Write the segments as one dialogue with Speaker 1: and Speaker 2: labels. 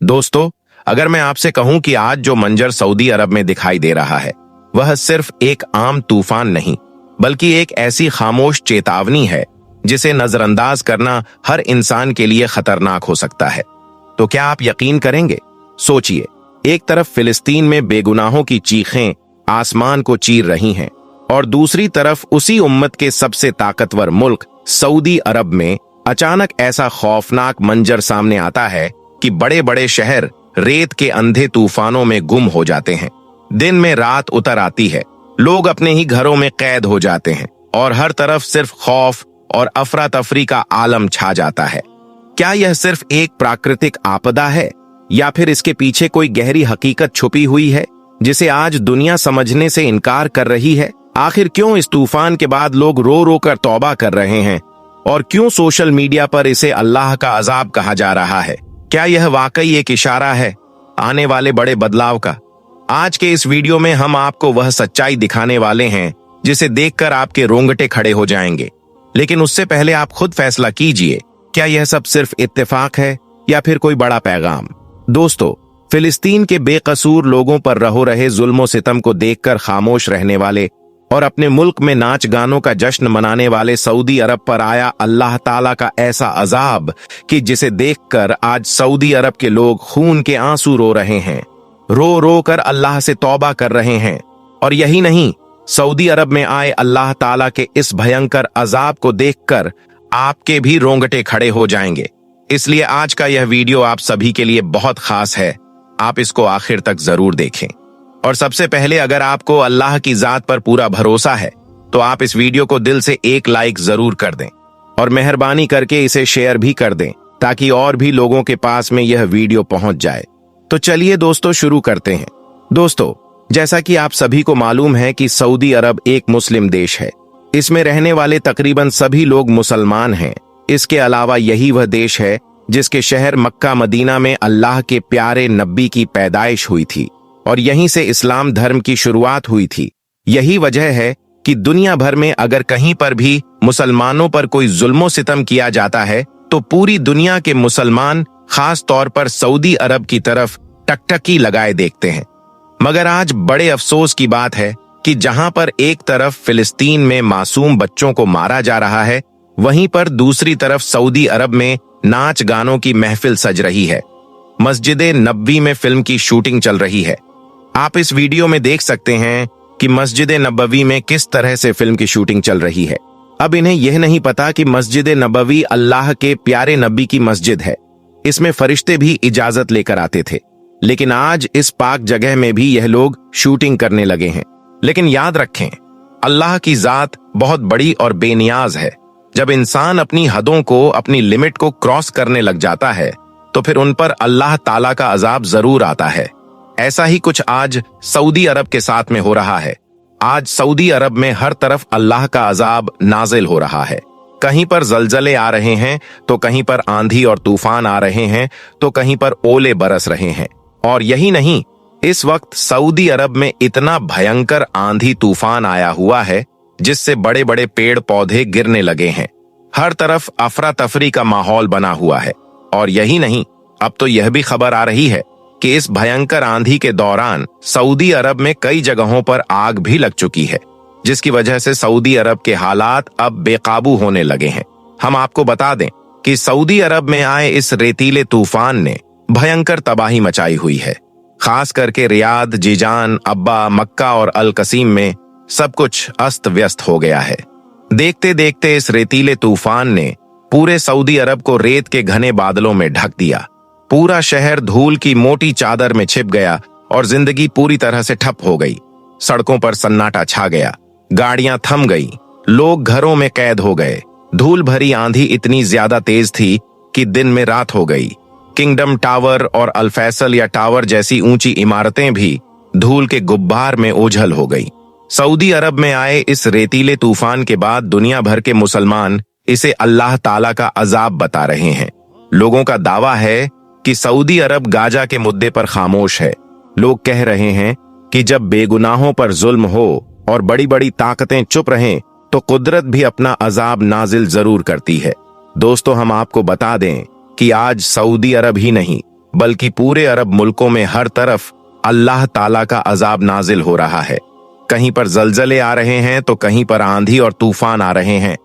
Speaker 1: दोस्तों, अगर मैं आपसे कहूं कि आज जो मंजर सऊदी अरब में दिखाई दे रहा है वह सिर्फ एक आम तूफान नहीं बल्कि एक ऐसी खामोश चेतावनी है जिसे नजरअंदाज करना हर इंसान के लिए खतरनाक हो सकता है, तो क्या आप यकीन करेंगे? सोचिए, एक तरफ फिलिस्तीन में बेगुनाहों की चीखें आसमान को चीर रही हैं और दूसरी तरफ उसी उम्मत के सबसे ताकतवर मुल्क सऊदी अरब में अचानक ऐसा खौफनाक मंजर सामने आता है कि बड़े बड़े शहर रेत के अंधे तूफानों में गुम हो जाते हैं। दिन में रात उतर आती है, लोग अपने ही घरों में कैद हो जाते हैं और हर तरफ सिर्फ खौफ और अफरा तफरी का आलम छा जाता है। क्या यह सिर्फ एक प्राकृतिक आपदा है या फिर इसके पीछे कोई गहरी हकीकत छुपी हुई है जिसे आज दुनिया समझने से इनकार कर रही है? आखिर क्यों इस तूफान के बाद लोग रो रो कर तौबा कर रहे हैं और क्यों सोशल मीडिया पर इसे अल्लाह का अजाब कहा जा रहा है? क्या यह वाकई एक इशारा है आने वाले बड़े बदलाव का? आज के इस वीडियो में हम आपको वह सच्चाई दिखाने वाले हैं जिसे देखकर आपके रोंगटे खड़े हो जाएंगे। लेकिन उससे पहले आप खुद फैसला कीजिए, क्या यह सब सिर्फ इत्तेफाक है या फिर कोई बड़ा पैगाम? दोस्तों, फिलिस्तीन के बेकसूर लोगों पर रहो रहे जुल्म सितम को देखकर खामोश रहने वाले और अपने मुल्क में नाच गानों का जश्न मनाने वाले सऊदी अरब पर आया अल्लाह ताला का ऐसा अजाब कि जिसे देखकर आज सऊदी अरब के लोग खून के आंसू रो रहे हैं, रो रो कर अल्लाह से तौबा कर रहे हैं। और यही नहीं, सऊदी अरब में आए अल्लाह ताला के इस भयंकर अजाब को देखकर आपके भी रोंगटे खड़े हो जाएंगे। इसलिए आज का यह वीडियो आप सभी के लिए बहुत खास है, आप इसको आखिर तक जरूर देखें। और सबसे पहले, अगर आपको अल्लाह की जात पर पूरा भरोसा है तो आप इस वीडियो को दिल से एक लाइक जरूर कर दें और मेहरबानी करके इसे शेयर भी कर दें ताकि और भी लोगों के पास में यह वीडियो पहुंच जाए। तो चलिए दोस्तों, शुरू करते हैं। दोस्तों, जैसा कि आप सभी को मालूम है कि सऊदी अरब एक मुस्लिम देश है। इसमें रहने वाले तकरीबन सभी लोग मुसलमान हैं। इसके अलावा यही वह देश है जिसके शहर मक्का मदीना में अल्लाह के प्यारे नबी की पैदाइश हुई थी और यहीं से इस्लाम धर्म की शुरुआत हुई थी। यही वजह है कि दुनिया भर में अगर कहीं पर भी मुसलमानों पर कोई जुल्मो सितम किया जाता है तो पूरी दुनिया के मुसलमान खास तौर पर सऊदी अरब की तरफ टकटकी लगाए देखते हैं। मगर आज बड़े अफसोस की बात है कि जहां पर एक तरफ फिलिस्तीन में मासूम बच्चों को मारा जा रहा है, वहीं पर दूसरी तरफ सऊदी अरब में नाच गानों की महफिल सज रही है। मस्जिद नबवी में फिल्म की शूटिंग चल रही है। आप इस वीडियो में देख सकते हैं कि मस्जिद नबवी में किस तरह से फिल्म की शूटिंग चल रही है। अब इन्हें यह नहीं पता कि मस्जिद नबवी अल्लाह के प्यारे नबी की मस्जिद है। इसमें फरिश्ते भी इजाजत लेकर आते थे, लेकिन आज इस पाक जगह में भी यह लोग शूटिंग करने लगे हैं। लेकिन याद रखें, अल्लाह की जात बहुत बड़ी और बेनियाज है। जब इंसान अपनी हदों को, अपनी लिमिट को क्रॉस करने लग जाता है तो फिर उन पर अल्लाह ताला का अजाब जरूर आता है। ऐसा ही कुछ आज सऊदी अरब के साथ में हो रहा है। आज सऊदी अरब में हर तरफ अल्लाह का अजाब नाजिल हो रहा है। कहीं पर जलजले आ रहे हैं तो कहीं पर आंधी और तूफान आ रहे हैं तो कहीं पर ओले बरस रहे हैं। और यही नहीं, इस वक्त सऊदी अरब में इतना भयंकर आंधी तूफान आया हुआ है जिससे बड़े बड़े पेड़ पौधे गिरने लगे हैं। हर तरफ अफरा तफरी का माहौल बना हुआ है। और यही नहीं, अब तो यह भी खबर आ रही है कि इस भयंकर आंधी के दौरान सऊदी अरब में कई जगहों पर आग भी लग चुकी है, जिसकी वजह से सऊदी अरब के हालात अब बेकाबू होने लगे हैं। हम आपको बता दें कि सऊदी अरब में आए इस रेतीले तूफान ने भयंकर तबाही मचाई हुई है। खास करके रियाद, जीजान, अब्बा, मक्का और अल कसीम में सब कुछ अस्त व्यस्त हो गया है। देखते देखते इस रेतीले तूफान ने पूरे सऊदी अरब को रेत के घने बादलों में ढक दिया। पूरा शहर धूल की मोटी चादर में छिप गया और जिंदगी पूरी तरह से ठप हो गई। सड़कों पर सन्नाटा छा गया, गाड़ियां थम गई, लोग घरों में कैद हो गए। धूल भरी आंधी इतनी ज्यादा तेज थी कि दिन में रात हो गई। किंगडम टावर और अल फैसल या टावर जैसी ऊंची इमारतें भी धूल के गुब्बार में ओझल हो गई। सऊदी अरब में आए इस रेतीले तूफान के बाद दुनिया भर के मुसलमान इसे अल्लाह ताला का अजाब बता रहे हैं। लोगों का दावा है कि सऊदी अरब गाजा के मुद्दे पर खामोश है। लोग कह रहे हैं कि जब बेगुनाहों पर जुल्म हो और बड़ी बड़ी ताकतें चुप रहें तो कुदरत भी अपना अजाब नाजिल जरूर करती है। दोस्तों, हम आपको बता दें कि आज सऊदी अरब ही नहीं बल्कि पूरे अरब मुल्कों में हर तरफ अल्लाह ताला का अजाब नाजिल हो रहा है। कहीं पर जलजले आ रहे हैं, तो कहीं पर आंधी और तूफान आ रहे हैं,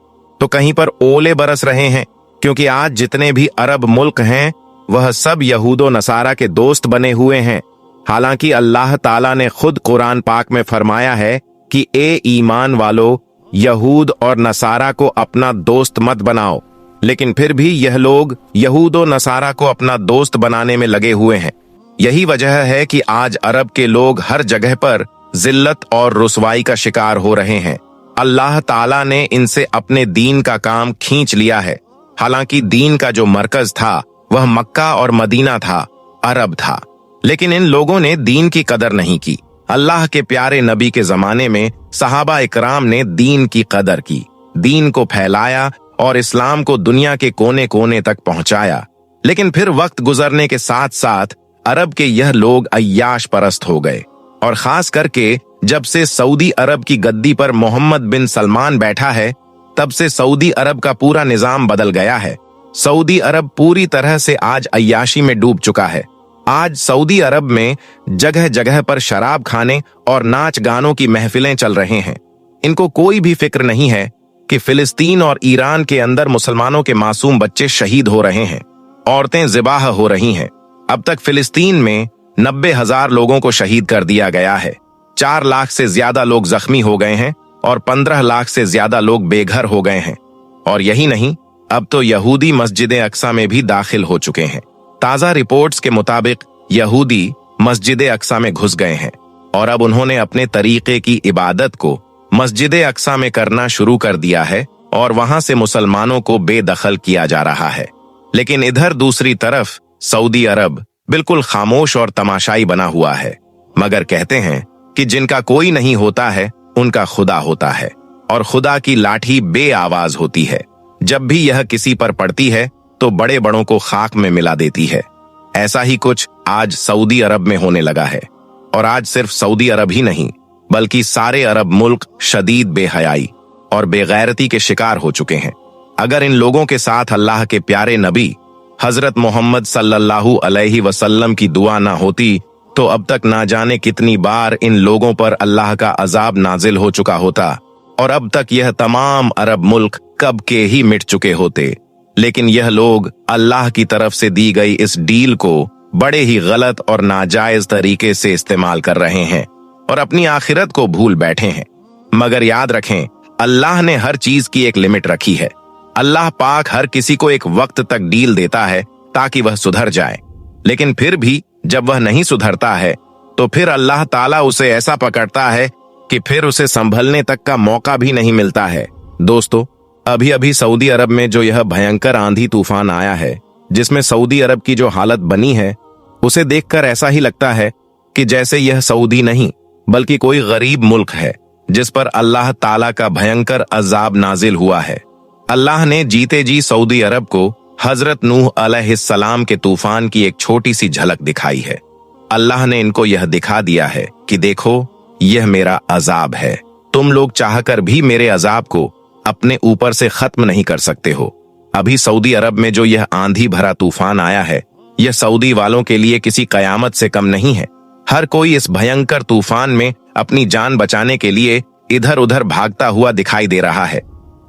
Speaker 1: तो कहीं पर ओले बरस रहे हैं, क्योंकि आज जितने भी अरब मुल्क हैं वह सब यहूदो नसारा के दोस्त बने हुए हैं। हालांकि अल्लाह ताला ने खुद कुरान पाक में फरमाया है कि ए ईमान वालो, यहूद और नसारा को अपना दोस्त मत बनाओ, लेकिन फिर भी यह लोग यहूदो नसारा को अपना दोस्त बनाने में लगे हुए हैं। यही वजह है कि आज अरब के लोग हर जगह पर जिल्लत और रुसवाई का शिकार हो रहे हैं। अल्लाह ताला ने इनसे अपने दीन का काम खींच लिया है। हालांकि दीन का जो मरकज था वह मक्का और मदीना था, अरब था, लेकिन इन लोगों ने दीन की कदर नहीं की। अल्लाह के प्यारे नबी के जमाने में सहाबा इकराम ने दीन की कदर की, दीन को फैलाया और इस्लाम को दुनिया के कोने कोने तक पहुंचाया। लेकिन फिर वक्त गुजरने के साथ साथ अरब के यह लोग अय्याश परस्त हो गए, और खास करके जब से सऊदी अरब की गद्दी पर मोहम्मद बिन सलमान बैठा है, तब से सऊदी अरब का पूरा निजाम बदल गया है। सऊदी अरब पूरी तरह से आज अय्याशी में डूब चुका है। आज सऊदी अरब में जगह जगह पर शराब खाने और नाच गानों की महफिलें चल रहे हैं। इनको कोई भी फिक्र नहीं है कि फिलिस्तीन और ईरान के अंदर मुसलमानों के मासूम बच्चे शहीद हो रहे हैं, औरतें ज़िबाह हो रही हैं। अब तक फिलिस्तीन में 90,000 लोगों को शहीद कर दिया गया है। 4 लाख से ज्यादा लोग जख्मी हो गए हैं और 15 लाख से ज्यादा लोग बेघर हो गए हैं। और यही नहीं, अब तो यहूदी मस्जिद अक्सा में भी दाखिल हो चुके हैं। ताजा रिपोर्ट्स के मुताबिक यहूदी मस्जिद अक्सा में घुस गए हैं और अब उन्होंने अपने तरीके की इबादत को मस्जिद अक्सा में करना शुरू कर दिया है और वहां से मुसलमानों को बेदखल किया जा रहा है। लेकिन इधर दूसरी तरफ सऊदी अरब बिल्कुल खामोश और तमाशाई बना हुआ है। मगर कहते हैं कि जिनका कोई नहीं होता है उनका खुदा होता है, और खुदा की लाठी बे आवाज होती है। जब भी यह किसी पर पड़ती है तो बड़े बड़ों को खाक में मिला देती है। ऐसा ही कुछ आज सऊदी अरब में होने लगा है। और आज सिर्फ सऊदी अरब ही नहीं, बल्कि सारे अरब मुल्क शदीद बेहयाई और बेगैरती के शिकार हो चुके हैं। अगर इन लोगों के साथ अल्लाह के प्यारे नबी हजरत मोहम्मद सल्लल्लाहु अलैहि वसल्लम की दुआ ना होती, तो अब तक ना जाने कितनी बार इन लोगों पर अल्लाह का अजाब नाजिल हो चुका होता और अब तक यह तमाम अरब मुल्क कब के ही मिट चुके होते। लेकिन यह लोग अल्लाह की तरफ से दी गई इस डील को बड़े ही गलत और नाजायज तरीके से इस्तेमाल कर रहे हैं और अपनी आखिरत को भूल बैठे हैं। मगर याद रखें, अल्लाह ने हर चीज की एक लिमिट रखी है। अल्लाह पाक हर किसी को एक वक्त तक डील देता है ताकि वह सुधर जाए, लेकिन फिर भी जब वह नहीं सुधरता है तो फिर अल्लाह ताला उसे ऐसा पकड़ता है कि फिर उसे संभलने तक का मौका भी नहीं मिलता है। दोस्तों, अभी अभी सऊदी अरब में जो यह भयंकर आंधी तूफान आया है, जिसमें सऊदी अरब की जो हालत बनी है, उसे देखकर ऐसा ही लगता है कि जैसे यह सऊदी नहीं बल्कि कोई गरीब मुल्क है जिस पर अल्लाह ताला का भयंकर अजाब नाजिल हुआ है। अल्लाह ने जीते जी सऊदी अरब को हजरत नूह अलैहिस्सलाम के तूफान की एक छोटी सी झलक दिखाई है। अल्लाह ने इनको यह दिखा दिया है कि देखो, यह मेरा अजाब है, तुम लोग चाहकर भी मेरे अजाब को अपने ऊपर से खत्म नहीं कर सकते हो। अभी सऊदी अरब में जो यह आंधी भरा तूफान आया है, यह सऊदी वालों के लिए किसी कयामत से कम नहीं है। हर कोई इस भयंकर तूफान में अपनी जान बचाने के लिए इधर उधर भागता हुआ दिखाई दे रहा है।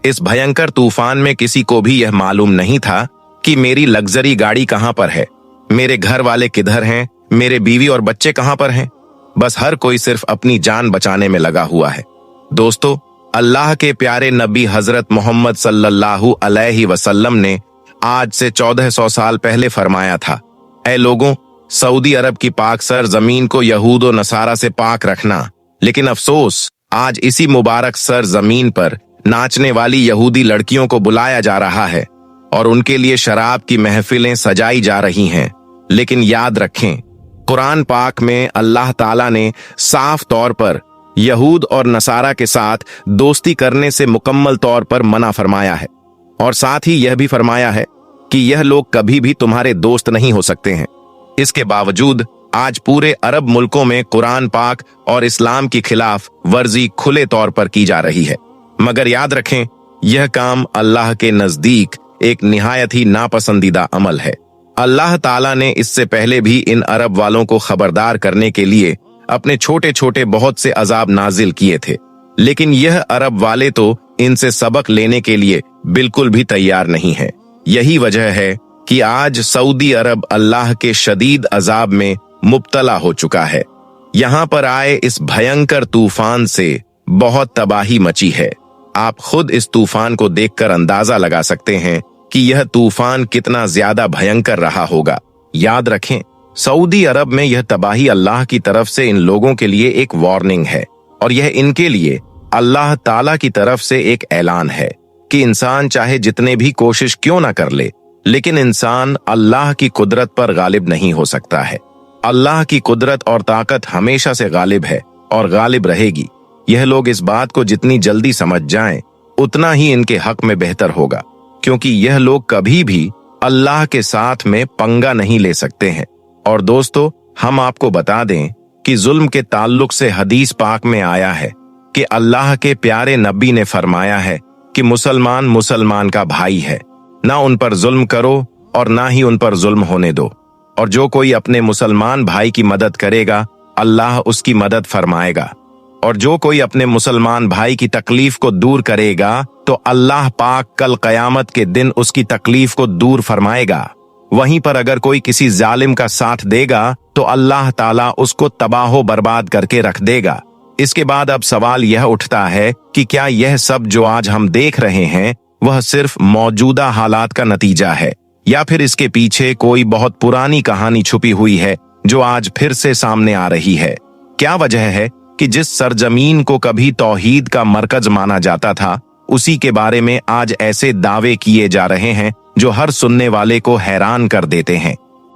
Speaker 1: इस भयंकर तूफान में किसी को भी यह मालूम नहीं था कि मेरी लग्जरी गाड़ी कहां पर है, मेरे घर वाले किधर हैं, मेरे बीवी और बच्चे कहां पर हैं। बस हर कोई सिर्फ अपनी जान बचाने में लगा हुआ है। दोस्तों, अल्लाह के प्यारे नबी हजरत मोहम्मद सल्लल्लाहु अलैहि वसल्लम ने आज से 1400 साल पहले फरमाया था, ऐ लोगों, सऊदी अरब की पाक सर जमीन को यहूद और नसारा से पाक रखना। लेकिन अफसोस, आज इसी मुबारक सर जमीन पर नाचने वाली यहूदी लड़कियों को बुलाया जा रहा है और उनके लिए शराब की महफिलें सजाई जा रही हैं। लेकिन याद रखें, कुरान पाक में अल्लाह ताला ने साफ तौर पर यहूद और नसारा के साथ दोस्ती करने से मुकम्मल तौर पर मना फरमाया है, और साथ ही यह भी फरमाया है कि यह लोग कभी भी तुम्हारे दोस्त नहीं हो सकते हैं। इसके बावजूद आज पूरे अरब मुल्कों में कुरान पाक और इस्लाम की खिलाफ वर्जी खुले तौर पर की जा रही है। मगर याद रखें, यह काम अल्लाह के नजदीक एक निहायत ही नापसंदीदा अमल है। अल्लाह ताला ने इससे पहले भी इन अरब वालों को खबरदार करने के लिए अपने छोटे छोटे बहुत से अजाब नाजिल किए थे, लेकिन यह अरब वाले तो इनसे सबक लेने के लिए बिल्कुल भी तैयार नहीं है। यही वजह है कि आज सऊदी अरब अल्लाह के शदीद अजाब में मुब्तला हो चुका है। यहाँ पर आए इस भयंकर तूफान से बहुत तबाही मची है। आप खुद इस तूफान को देखकर अंदाजा लगा सकते हैं कि यह तूफान कितना ज्यादा भयंकर रहा होगा। याद रखें, सऊदी अरब में यह तबाही अल्लाह की तरफ से इन लोगों के लिए एक वार्निंग है, और यह इनके लिए अल्लाह ताला की तरफ से एक ऐलान है कि इंसान चाहे जितने भी कोशिश क्यों ना कर ले, लेकिन इंसान अल्लाह की कुदरत पर गालिब नहीं हो सकता है। अल्लाह की कुदरत और ताकत हमेशा से गालिब है और गालिब रहेगी। यह लोग इस बात को जितनी जल्दी समझ जाएं, उतना ही इनके हक में बेहतर होगा, क्योंकि यह लोग कभी भी अल्लाह के साथ में पंगा नहीं ले सकते हैं। और दोस्तों, हम आपको बता दें कि जुल्म के ताल्लुक से हदीस पाक में आया है कि अल्लाह के प्यारे नबी ने फरमाया है कि मुसलमान मुसलमान का भाई है, ना उन पर जुल्म करो और ना ही उन पर जुल्म होने दो। और जो कोई अपने मुसलमान भाई की मदद करेगा, अल्लाह उसकी मदद फरमाएगा, और जो कोई अपने मुसलमान भाई की तकलीफ को दूर करेगा तो अल्लाह पाक कल कयामत के दिन उसकी तकलीफ को दूर फरमाएगा। वहीं पर अगर कोई किसी जालिम का साथ देगा तो अल्लाह ताला उसको तबाहो बर्बाद करके रख देगा। इसके बाद अब सवाल यह उठता है कि क्या यह सब जो आज हम देख रहे हैं वह सिर्फ मौजूदा हालात का नतीजा है, या फिर इसके पीछे कोई बहुत पुरानी कहानी छुपी हुई है जो आज फिर से सामने आ रही है? क्या वजह है कि जिस सरजमीन को कभी तौहीद का मरकज माना जाता था, उसी के बारे में आज ऐसे दावे किए जा रहे हैं जो हर सुनने वाले को हैरान कर देते हैं।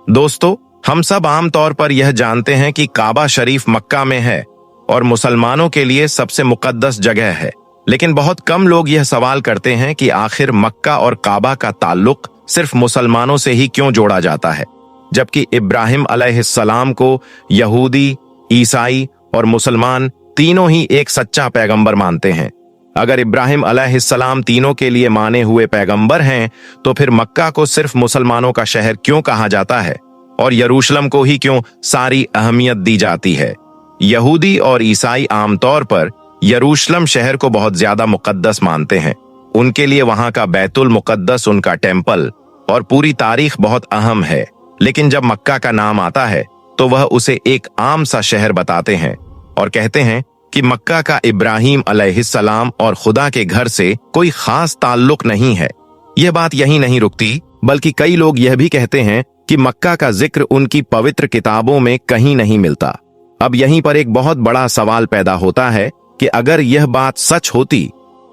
Speaker 1: दोस्तों, हम सब आमतौर पर यह जानते हैं कि काबा शरीफ मक्का में है और मुसलमानों के लिए सबसे मुकद्दस जगह है, लेकिन बहुत कम लोग यह सवाल करते हैं कि आखिर मक्का और काबा का ताल्लुक सिर्फ मुसलमानों से ही क्यों जोड़ा जाता है, जबकि इब्राहिम अलैहिस्सलाम को यहूदी, ईसाई और मुसलमान तीनों ही एक सच्चा पैगंबर मानते हैं। अगर इब्राहिम अलैहिस्सलाम तीनों के लिए माने हुए पैगंबर हैं, तो फिर मक्का को सिर्फ मुसलमानों का शहर क्यों कहा जाता है और यरूशलेम को ही क्यों सारी अहमियत दी जाती है? यहूदी और ईसाई आमतौर पर यरूशलेम शहर को बहुत ज्यादा मुकद्दस मानते हैं। उनके लिए वहां का बैतुल मुकद्दस, उनका टेम्पल और पूरी तारीख बहुत अहम है। लेकिन जब मक्का का नाम आता है तो वह उसे एक आम सा शहर बताते हैं और कहते हैं कि मक्का का इब्राहिम अलैहिस्सलाम और खुदा के घर से कोई खास ताल्लुक नहीं है। यह बात यहीं नहीं रुकती, बल्कि कई लोग यह भी कहते हैं कि मक्का का जिक्र उनकी पवित्र किताबों में कहीं नहीं मिलता। अब यहीं पर एक बहुत बड़ा सवाल पैदा होता है कि अगर यह बात सच होती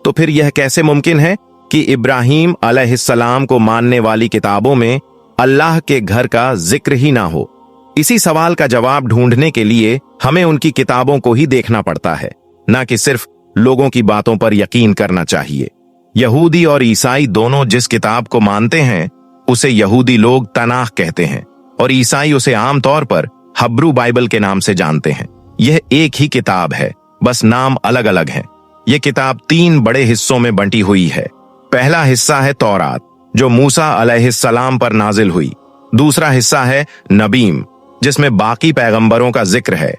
Speaker 1: तो फिर यह कैसे मुमकिन है कि इब्राहिम अलैहिस्सलाम को मानने वाली किताबों में अल्लाह के घर का जिक्र ही ना हो? इसी सवाल का जवाब ढूंढने के लिए हमें उनकी किताबों को ही देखना पड़ता है, ना कि सिर्फ लोगों की बातों पर यकीन करना चाहिए। यहूदी और ईसाई दोनों जिस किताब को मानते हैं उसे यहूदी लोग तनाख कहते हैं और ईसाई उसे आमतौर पर हब्रू बाइबल के नाम से जानते हैं। यह एक ही किताब है, बस नाम अलग अलग हैं। यह किताब 3 बड़े हिस्सों में बंटी हुई है। पहला हिस्सा है तौरात, जो मूसा अलैहिस्सलाम पर नाजिल हुई। दूसरा हिस्सा है नबीम, जिसमें बाकी पैगंबरों का जिक्र है,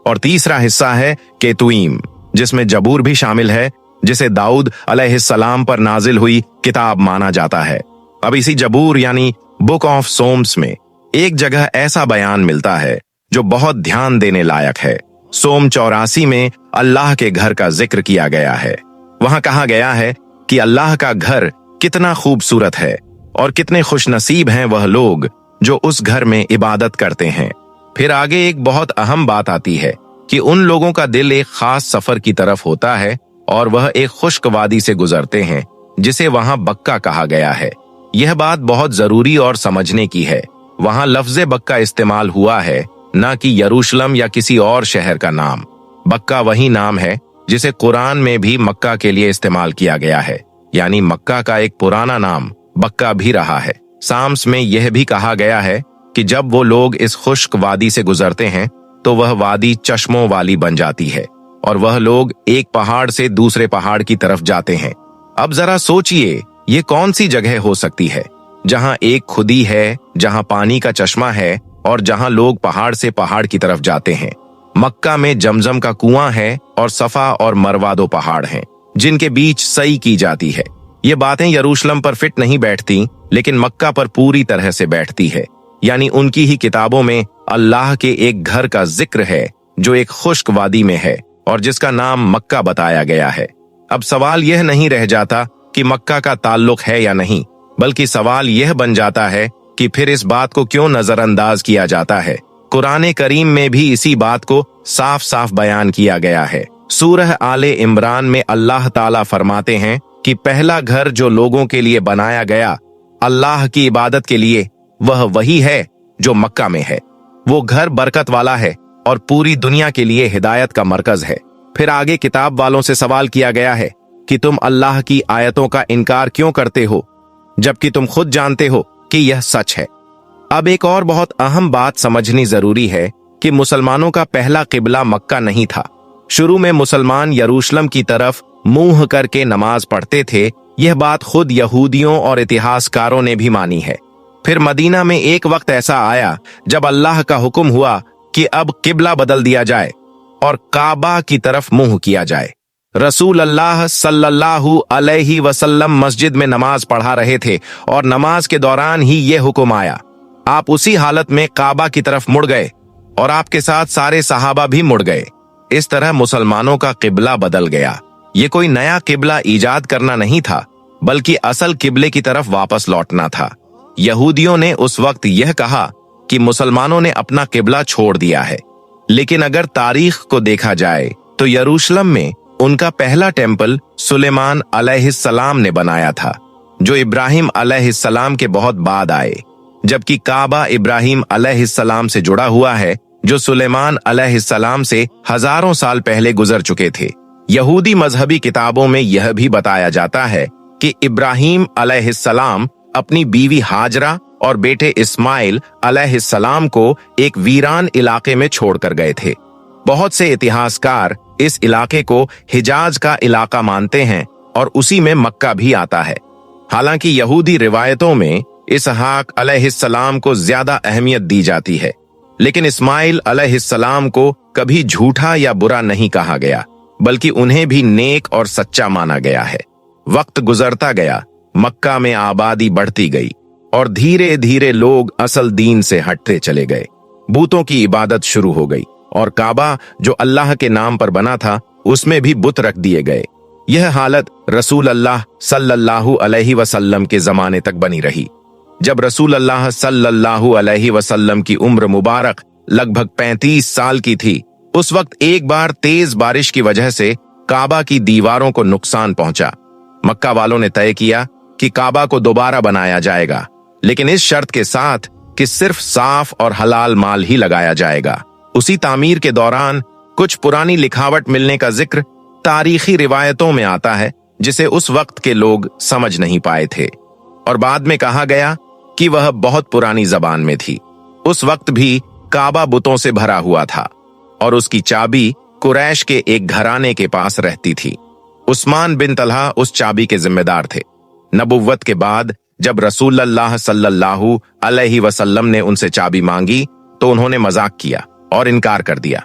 Speaker 1: और तीसरा हिस्सा है केतुईम, जिसमें जबूर भी शामिल है, जिसे दाऊद अलैहिस्सलाम पर नाजिल हुई किताब माना जाता है। अब इसी जबूर यानी बुक ऑफ सोम्स में एक जगह ऐसा बयान मिलता है जो बहुत ध्यान देने लायक है। सोम 84 में अल्लाह के घर का जिक्र किया गया है। वहां कहा गया है कि अल्लाह का घर कितना खूबसूरत है और कितने खुशनसीब हैं वह लोग जो उस घर में इबादत करते हैं। फिर आगे एक बहुत अहम बात आती है कि उन लोगों का दिल एक खास सफर की तरफ होता है और वह एक खुश्क वादी से गुजरते हैं जिसे वहां बक्का कहा गया है। यह बात बहुत जरूरी और समझने की है। वहां लफ्ज़े बक्का इस्तेमाल हुआ है, ना कि यरूशलेम या किसी और शहर का नाम। बक्का वही नाम है जिसे कुरान में भी मक्का के लिए इस्तेमाल किया गया है, यानी मक्का का एक पुराना नाम बक्का भी रहा है। साम्स में यह भी कहा गया है कि जब वो लोग इस खुश्क वादी से गुजरते हैं तो वह वादी चश्मों वाली बन जाती है और वह लोग एक पहाड़ से दूसरे पहाड़ की तरफ जाते हैं। अब जरा सोचिए, ये कौन सी जगह हो सकती है जहां एक खुदी है, जहां पानी का चश्मा है और जहां लोग पहाड़ से पहाड़ की तरफ जाते हैं। मक्का में जमजम का कुआं है और सफा और मरवा दो पहाड़ हैं, जिनके बीच सई की जाती है। ये बातें यरूशलेम पर फिट नहीं बैठती, लेकिन मक्का पर पूरी तरह से बैठती है। यानी उनकी ही किताबों में अल्लाह के एक घर का जिक्र है जो एक खुश्क वादी में है और जिसका नाम मक्का बताया गया है। अब सवाल यह नहीं रह जाता कि मक्का का ताल्लुक है या नहीं, बल्कि सवाल यह बन जाता है कि फिर इस बात को क्यों नजरअंदाज किया जाता है। कुरान करीम में भी इसी बात को साफ साफ बयान किया गया है। सूरह आले इमरान में अल्लाह ताला फरमाते हैं कि पहला घर जो लोगों के लिए बनाया गया अल्लाह की इबादत के लिए, वह वही है जो मक्का में है। वो घर बरकत वाला है और पूरी दुनिया के लिए हिदायत का मरकज है। फिर आगे किताब वालों से सवाल किया गया है कि तुम अल्लाह की आयतों का इनकार क्यों करते हो, जबकि तुम खुद जानते हो कि यह सच है। अब एक और बहुत अहम बात समझनी जरूरी है कि मुसलमानों का पहला किबला मक्का नहीं था। शुरू में मुसलमान यरूशलेम की तरफ मुंह करके नमाज पढ़ते थे। यह बात खुद यहूदियों और इतिहासकारों ने भी मानी है। फिर मदीना में एक वक्त ऐसा आया जब अल्लाह का हुक्म हुआ कि अब किबला बदल दिया जाए और काबा की तरफ मुंह किया जाए। रसूल अल्लाह सल्लल्लाहु अलैहि वसल्लम मस्जिद में नमाज पढ़ा रहे थे और नमाज के दौरान ही यह हुक्म आया। आप उसी हालत में काबा की तरफ मुड़ गए और आपके साथ सारे सहाबा भी मुड़ गए। इस तरह मुसलमानों का किबला बदल गया। ये कोई नया किबला ईजाद करना नहीं था, बल्कि असल किबले की तरफ वापस लौटना था। यहूदियों ने उस वक्त यह कहा कि मुसलमानों ने अपना किबला छोड़ दिया है, लेकिन अगर तारीख को देखा जाए तो यरूशलेम में उनका पहला टेम्पल सुलेमान अलैहिस्सलाम ने बनाया था, जो इब्राहिम अलैहिस्सलाम के बहुत बाद आए, जबकि काबा इब्राहिम अलैहिस्सलाम से जुड़ा हुआ है, जो सुलेमान अलैहिस्सलाम से हजारों साल पहले गुजर चुके थे। यहूदी मजहबी किताबों में यह भी बताया जाता है कि इब्राहिम अलैहिस्सलाम अपनी बीवी हाजरा और बेटे इस्माइल अलैहिस्सलाम को एक वीरान इलाके में छोड़कर गए थे। बहुत से इतिहासकार इस इलाके को हिजाज का इलाका मानते हैं और उसी में मक्का भी आता है। हालांकि यहूदी रिवायतों में इसहाक अलैहिस्सलाम को ज्यादा अहमियत दी जाती है, लेकिन इस्माइल अलैहिस्सलाम को कभी झूठा या बुरा नहीं कहा गया, बल्कि उन्हें भी नेक और सच्चा माना गया है। वक्त गुजरता गया, मक्का में आबादी बढ़ती गई और धीरे धीरे लोग असल दीन से हटते चले गए। बूतों की इबादत शुरू हो गई और काबा जो अल्लाह के नाम पर बना था उसमें भी बुत रख दिए गए। यह हालत रसूल अल्लाह सल्लल्लाहु अलैहि वसल्लम के जमाने तक बनी रही। जब रसूल अल्लाह सल्लल्लाहु अलैहि वसल्लम की उम्र मुबारक लगभग 35 साल की थी, उस वक्त एक बार तेज बारिश की वजह से काबा की दीवारों को नुकसान पहुंचा। मक्का वालों ने तय किया कि काबा को दोबारा बनाया जाएगा, लेकिन इस शर्त के साथ कि सिर्फ साफ और हलाल माल ही लगाया जाएगा। उसी तामीर के दौरान कुछ पुरानी लिखावट मिलने का जिक्र तारीखी रिवायतों में आता है, जिसे उस वक्त के लोग समझ नहीं पाए थे, और बाद में कहा गया कि वह बहुत पुरानी जबान में थी। उस वक्त भी काबा बुतों से भरा हुआ था और उसकी चाबी कुरैश के एक घराने के पास रहती थी। उस्मान बिन तलहा उस चाबी के जिम्मेदार थे। नबुव्वत के बाद जब रसूल अल्लाह सल्लल्लाहु अलैहि वसल्लम ने उनसे चाबी मांगी तो उन्होंने मजाक किया और इनकार कर दिया।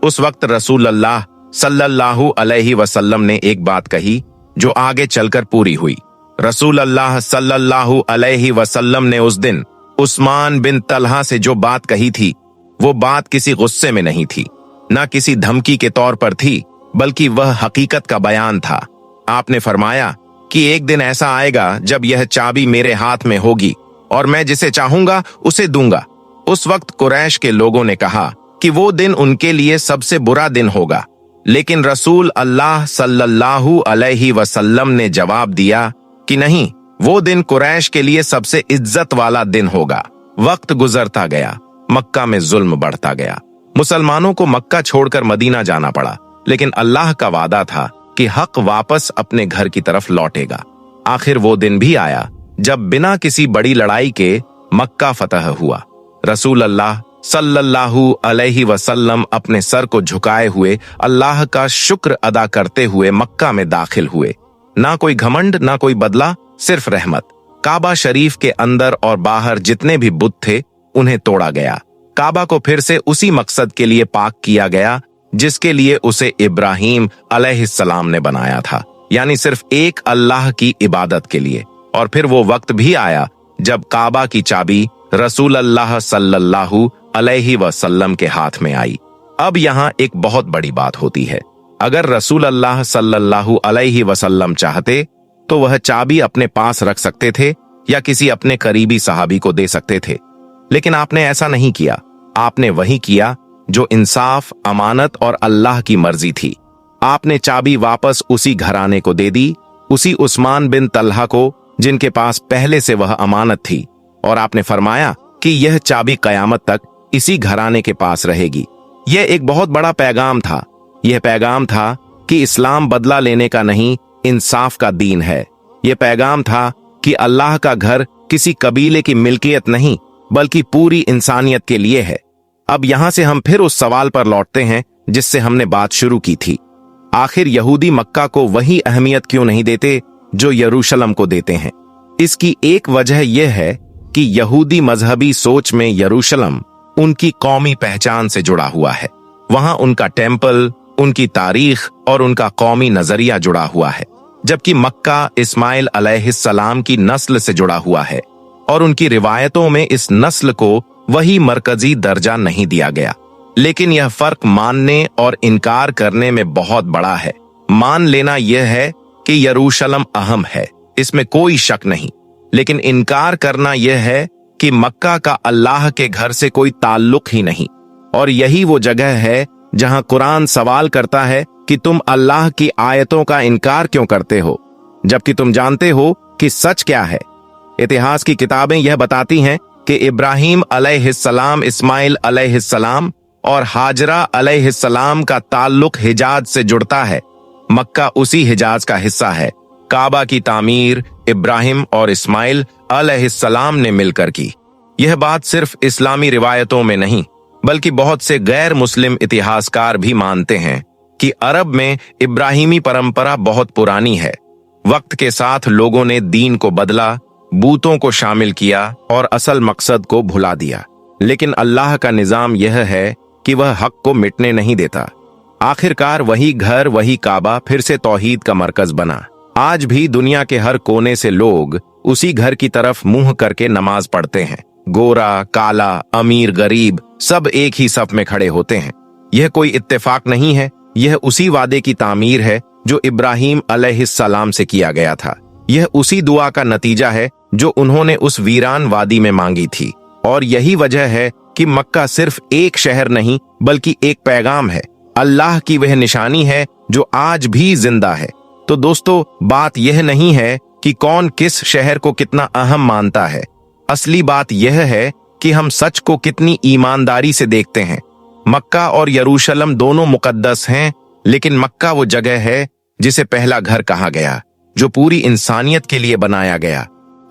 Speaker 1: उस वक्त रसूल अल्लाह सल्लल्लाहु अलैहि वसल्लम ने एक बात कही जो आगे चलकर पूरी हुई। रसूल अल्लाह सल्लल्लाहु अलैहि वसल्लम ने उस दिन उस्मान बिन तलहा से जो बात कही थी, वो बात किसी गुस्से में नहीं थी, न किसी धमकी के तौर पर थी, बल्कि वह हकीकत का बयान था। आपने फरमाया कि एक दिन ऐसा आएगा जब यह चाबी मेरे हाथ में होगी और मैं जिसे चाहूंगा उसे दूंगा। उस वक्त कुरैश के लोगों ने कहा कि वो दिन उनके लिए सबसे बुरा दिन होगा, लेकिन रसूल अल्लाह सल्लल्लाहु अलैहि वसल्लम ने जवाब दिया कि नहीं, वो दिन कुरैश के लिए सबसे इज्जत वाला दिन होगा। वक्त गुजरता गया, मक्का में जुल्म बढ़ता गया। मुसलमानों को मक्का छोड़कर मदीना जाना पड़ा, लेकिन अल्लाह का वादा था कि हक वापस अपने घर की तरफ लौटेगा। आखिर वो दिन भी आया जब बिना किसी बड़ी लड़ाई के मक्का फतह हुआ। रसूल अल्लाह सल्लल्लाहु अलैहि वसल्लम अपने सर को झुकाए हुए अल्लाह का शुक्र अदा करते हुए मक्का में दाखिल हुए। ना कोई घमंड, ना कोई बदला, सिर्फ रहमत। काबा शरीफ के अंदर और बाहर जितने भी बुत थे उन्हें तोड़ा गया। काबा को फिर से उसी मकसद के लिए पाक किया गया जिसके लिए उसे इब्राहिम अलैहिस्सलाम ने बनाया था, यानी सिर्फ एक अल्लाह की इबादत के लिए। और फिर वो वक्त भी आया जब काबा की चाबी रसूल अल्लाह सल्लल्लाहु अलैहि वसल्लम के हाथ में आई। अब यहाँ एक बहुत बड़ी बात होती है, अगर रसूल अल्लाह सल्लल्लाहु अलैहि वसल्लम चाहते तो वह चाबी अपने पास रख सकते थे या किसी अपने करीबी सहाबी को दे सकते थे, लेकिन आपने ऐसा नहीं किया। आपने वही किया जो इंसाफ, अमानत और अल्लाह की मर्जी थी। आपने चाबी वापस उसी घराने को दे दी, उसी उस्मान बिन तल्हा को जिनके पास पहले से वह अमानत थी, और आपने फरमाया कि यह चाबी कयामत तक इसी घराने के पास रहेगी। यह एक बहुत बड़ा पैगाम था। यह पैगाम था कि इस्लाम बदला लेने का नहीं, इंसाफ का दीन है। यह पैगाम था कि अल्लाह का घर किसी कबीले की मिल्कियत नहीं बल्कि पूरी इंसानियत के लिए है। अब यहां से हम फिर उस सवाल पर लौटते हैं जिससे हमने बात शुरू की थी। आखिर यहूदी मक्का को वही अहमियत क्यों नहीं देते जो यरूशलम को देते हैं? इसकी एक वजह यह है कि यहूदी मजहबी सोच में यरूशलम उनकी कौमी पहचान से जुड़ा हुआ है। वहां उनका टेम्पल, उनकी तारीख और उनका कौमी नजरिया जुड़ा हुआ है, जबकि मक्का इस्माइल अलैहिस्सलाम की नस्ल से जुड़ा हुआ है और उनकी रिवायतों में इस नस्ल को वही मरकजी दर्जा नहीं दिया गया। लेकिन यह फर्क मानने और इनकार करने में बहुत बड़ा है। मान लेना यह है कि यरूशलम अहम है, इसमें कोई शक नहीं, लेकिन इनकार करना यह है कि मक्का का अल्लाह के घर से कोई ताल्लुक ही नहीं। और यही वो जगह है जहां कुरान सवाल करता है कि तुम अल्लाह की आयतों का इनकार क्यों करते हो, जबकि तुम जानते हो कि सच क्या है। इतिहास की किताबें यह बताती हैं कि इब्राहिम अलैहिस्सलाम, इस्माइल अलैहिस्सलाम और हाजरा अलैहिस्सलाम का ताल्लुक हिजाज से जुड़ता है। मक्का उसी हिजाज का हिस्सा है। काबा की तामीर इब्राहिम और इस्माइल अलैहिस्सलाम ने मिलकर की। यह बात सिर्फ इस्लामी रिवायतों में नहीं बल्कि बहुत से गैर मुस्लिम इतिहासकार भी मानते हैं कि अरब में इब्राहिमी परंपरा बहुत पुरानी है। वक्त के साथ लोगों ने दीन को बदला, बूतों को शामिल किया और असल मकसद को भुला दिया, लेकिन अल्लाह का निजाम यह है कि वह हक को मिटने नहीं देता। आखिरकार वही घर, वही काबा फिर से तौहीद का मरकज बना। आज भी दुनिया के हर कोने से लोग उसी घर की तरफ मुंह करके नमाज पढ़ते हैं। गोरा, काला, अमीर, गरीब सब एक ही सफ में खड़े होते हैं। यह कोई इत्तेफाक नहीं है, यह उसी वादे की तामीर है जो इब्राहिम अलैहिस्सलाम से किया गया था। यह उसी दुआ का नतीजा है जो उन्होंने उस वीरान वादी में मांगी थी। और यही वजह है कि मक्का सिर्फ एक शहर नहीं बल्कि एक पैगाम है, अल्लाह की वह निशानी है जो आज भी जिंदा है। तो दोस्तों, बात यह नहीं है कि कौन किस शहर को कितना अहम मानता है। असली बात यह है कि हम सच को कितनी ईमानदारी से देखते हैं। मक्का और यरूशलम दोनों मुकद्दस हैं, लेकिन मक्का वो जगह है जिसे पहला घर कहा गया, जो पूरी इंसानियत के लिए बनाया गया।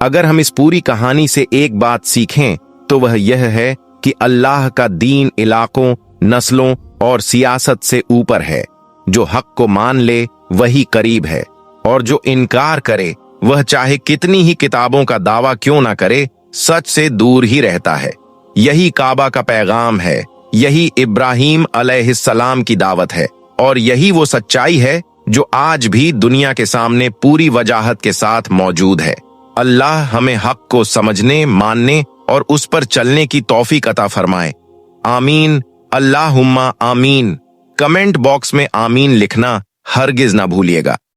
Speaker 1: अगर हम इस पूरी कहानी से एक बात सीखें तो वह यह है कि अल्लाह का दीन इलाकों, नस्लों और सियासत से ऊपर है। जो हक को मान ले वही करीब है, और जो इनकार करे वह चाहे कितनी ही किताबों का दावा क्यों ना करे, सच से दूर ही रहता है। यही काबा का पैगाम है, यही इब्राहिम अलैहिस्सलाम की दावत है, और यही वो सच्चाई है जो आज भी दुनिया के सामने पूरी वजाहत के साथ मौजूद है। अल्लाह हमें हक को समझने, मानने और उस पर चलने की तौफीक अता फरमाए। आमीन, अल्लाहुम्मा आमीन। कमेंट बॉक्स में आमीन लिखना हरगिज ना भूलिएगा।